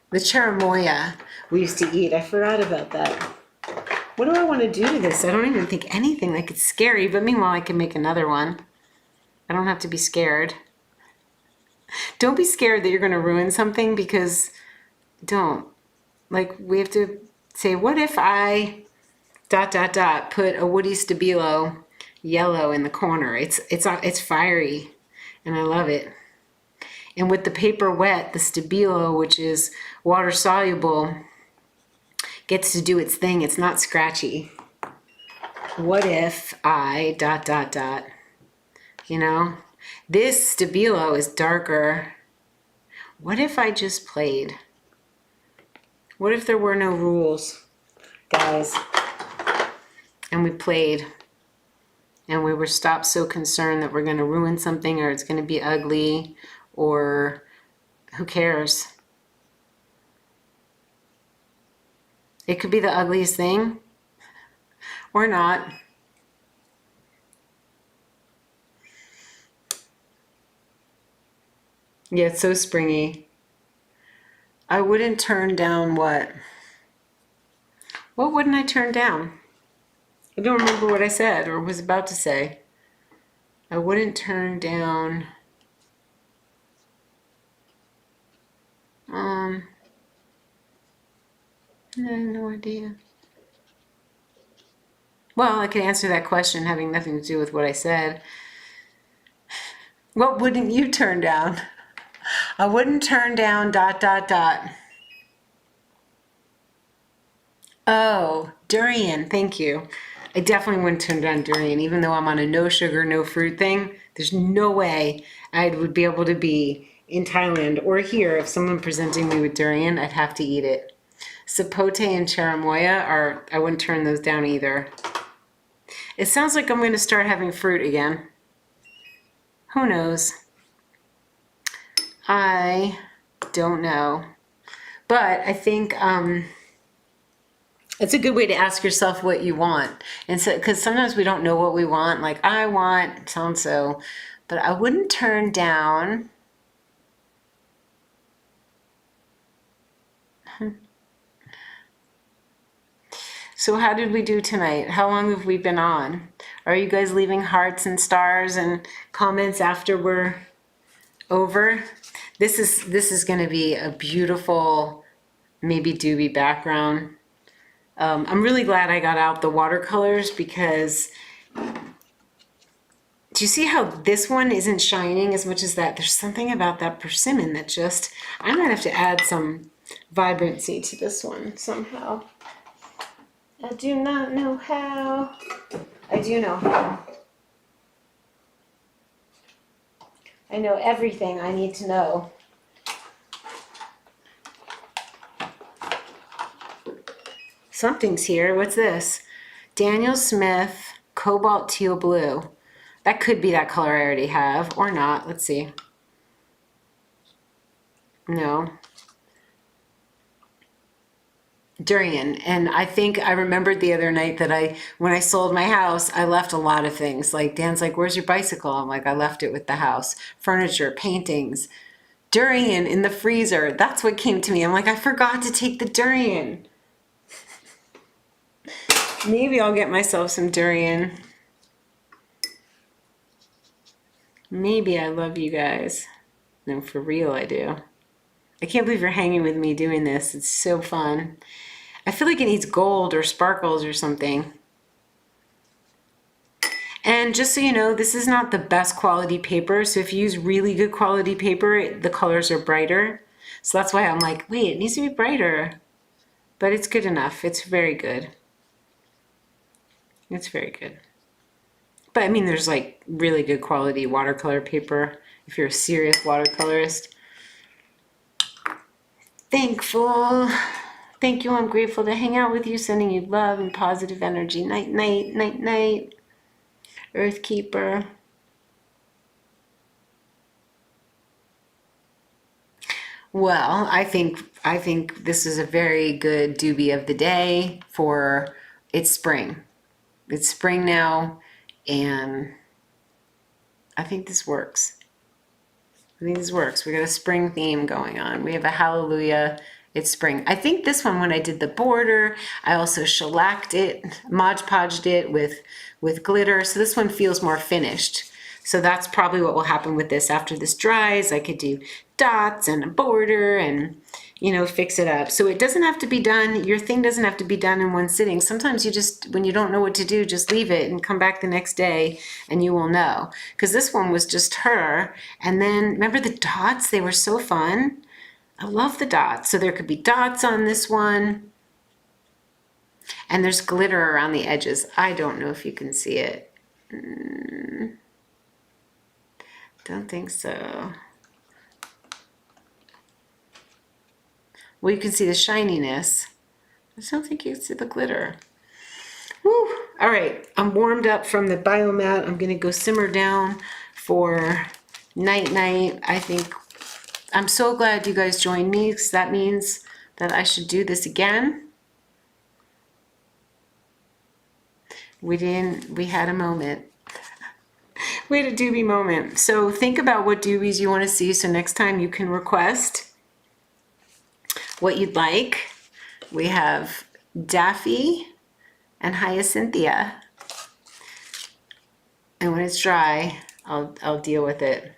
The cherimoya we used to eat. I forgot about that. What do I want to do to this? I don't even think anything. Like, it's scary. But meanwhile, I can make another one. I don't have to be scared. Don't be scared that you're going to ruin something, because don't. Like, we have to say, what if I ... put a Woody Stabilo yellow in the corner. It's fiery and I love it. And with the paper wet, the Stabilo, which is water soluble, gets to do its thing. It's not scratchy. What if I ... You know? This Stabilo is darker. What if I just played? What if there were no rules, guys? And we played. And we were stopped so concerned that we're going to ruin something, or it's going to be ugly, or who cares? It could be the ugliest thing, or not. Yeah, it's so springy. I wouldn't turn down what? What wouldn't I turn down? I don't remember what I said or was about to say. I wouldn't turn down... I have no idea. Well, I could answer that question having nothing to do with what I said. What wouldn't you turn down? I wouldn't turn down ... Oh, durian. Thank you. I definitely wouldn't turn down durian, even though I'm on a no sugar, no fruit thing. There's no way I would be able to be in Thailand or here. If someone presenting me with durian, I'd have to eat it. Sapote and cherimoya are, I wouldn't turn those down either. It sounds like I'm going to start having fruit again. Who knows? I don't know. But I think it's a good way to ask yourself what you want. And so, because sometimes we don't know what we want, like I want so-and-so, but I wouldn't turn down. So how did we do tonight? How long have we been on? Are you guys leaving hearts and stars and comments after we're over? This is going to be a beautiful, maybe Doobie background. I'm really glad I got out the watercolors because do you see how this one isn't shining as much as that? There's something about that persimmon that just, I might have to add some vibrancy to this one somehow. I do not know how. I do know how. I know everything I need to know. Something's here. What's this? Daniel Smith, Cobalt Teal Blue. That could be that color I already have, or not. Let's see. No. Durian. And I think I remembered the other night that when I sold my house, I left a lot of things. Like Dan's like, where's your bicycle? I'm like, I left it with the house. Furniture, paintings, durian in the freezer. That's what came to me. I'm like, I forgot to take the durian. Maybe I'll get myself some durian. Maybe I love you guys. No, for real I do. I can't believe you're hanging with me doing this. It's so fun. I feel like it needs gold or sparkles or something. And just so you know, this is not the best quality paper. So if you use really good quality paper, the colors are brighter. So that's why I'm like, wait, it needs to be brighter. But it's good enough. It's very good. It's very good. But I mean, there's like really good quality watercolor paper if you're a serious watercolorist. Thankful. Thank you. I'm grateful to hang out with you, sending you love and positive energy. Night, night, night, night. Earth Keeper. Well, I think this is a very good doobie of the day for it's spring. It's spring now, and I think this works. I think this works. We got a spring theme going on. We have a hallelujah. It's spring. I think this one, when I did the border, I also shellacked it, Mod Podged it with glitter. So this one feels more finished. So that's probably what will happen with this. After this dries, I could do dots and a border and, you know, fix it up. So it doesn't have to be done. Your thing doesn't have to be done in one sitting. Sometimes you just, when you don't know what to do, just leave it and come back the next day and you will know. Because this one was just her. And then remember the dots? They were so fun. I love the dots. So there could be dots on this one. And there's glitter around the edges. I don't know if you can see it. Don't think so. Well, you can see the shininess. I just don't think you can see the glitter. Woo! All right, I'm warmed up from the biomat. I'm gonna go simmer down for night-night. I think I'm so glad you guys joined me because that means that I should do this again. We had a moment. We had a doobie moment. So think about what doobies you want to see so next time you can request what you'd like. We have Daffy and Hyacinthia. And when it's dry, I'll deal with it.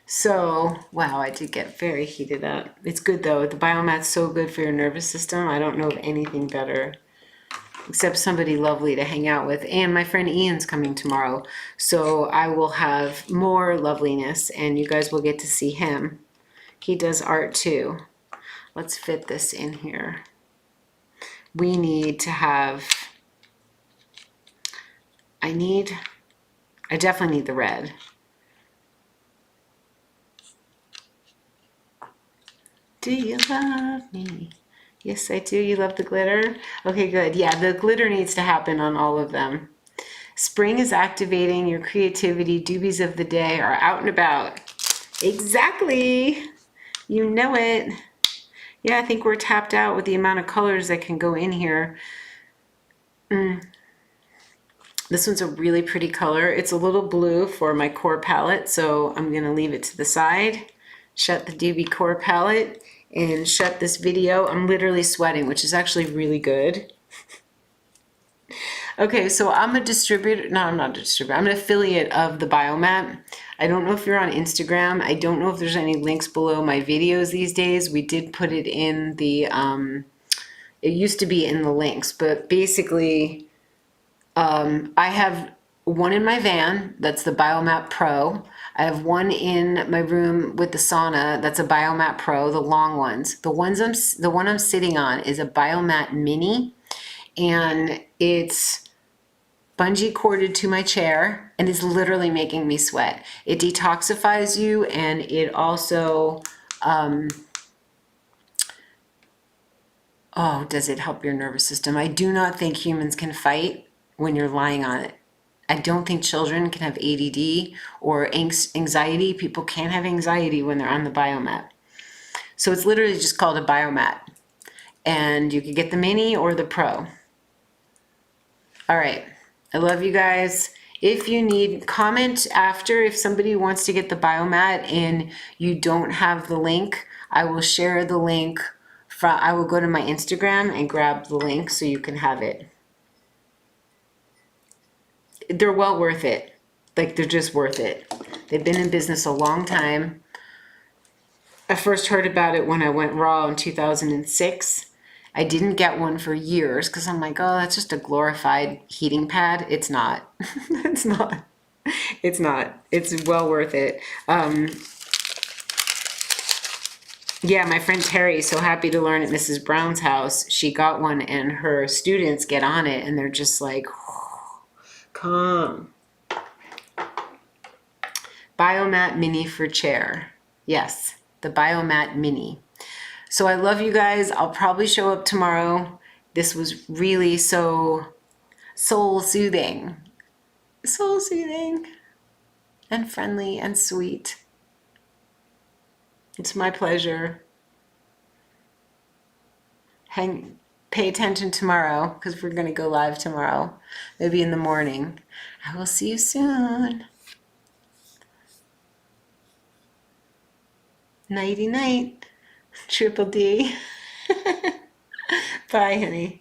So, wow, I did get very heated up. It's good though. The biomat's so good for your nervous system. I don't know of anything better. Except somebody lovely to hang out with. And my friend Ian's coming tomorrow. So I will have more loveliness and you guys will get to see him. He does art too. Let's fit this in here. we need to have, I definitely need the red. Do you love me? Yes, I do. You love the glitter? Okay, good. Yeah, the glitter needs to happen on all of them. Spring is activating your creativity. Doobies of the day are out and about. Exactly. You know it. Yeah, I think we're tapped out with the amount of colors that can go in here. This one's a really pretty color. It's a little blue for my core palette, so I'm gonna leave it to the side. Shut the Doobie core palette and shut this video. I'm literally sweating, which is actually really good. Okay, so I'm a distributor. No, I'm not a distributor. I'm an affiliate of the Biomat. I don't know if you're on Instagram. I don't know if there's any links below my videos these days. We did put it in the, it used to be in the links, but basically, I have one in my van, that's the Biomat Pro. I have one in my room with the sauna, that's a Biomat Pro, the long ones. The one I'm sitting on is a Biomat Mini, and it's bungee corded to my chair and is literally making me sweat. It detoxifies you, and it also, oh, does it help your nervous system? I do not think humans can fight when you're lying on it. I don't think children can have ADD or anxiety. People can't have anxiety when they're on the Biomat. So it's literally just called a Biomat. And you could get the mini or the pro. All right. I love you guys. If you need, comment after if somebody wants to get the Biomat and you don't have the link. I will share the link. I will go to my Instagram and grab the link so you can have it. They're well worth it. Like, they're just worth it. They've been in business a long time. I first heard about it when I went raw in 2006. I didn't get one for years because I'm like, oh, that's just a glorified heating pad. It's not. It's not. It's not. It's well worth it. Yeah, my friend Terry, so happy to learn at Mrs. Brown's house, she got one and her students get on it and they're just like, calm. Biomat Mini for chair. Yes, the Biomat Mini. So I love you guys. I'll probably show up tomorrow. This was really so soul soothing. Soul soothing and friendly and sweet. It's my pleasure. Pay attention tomorrow because we're going to go live tomorrow, maybe in the morning. I will see you soon. Nighty night. Triple D. Bye, honey.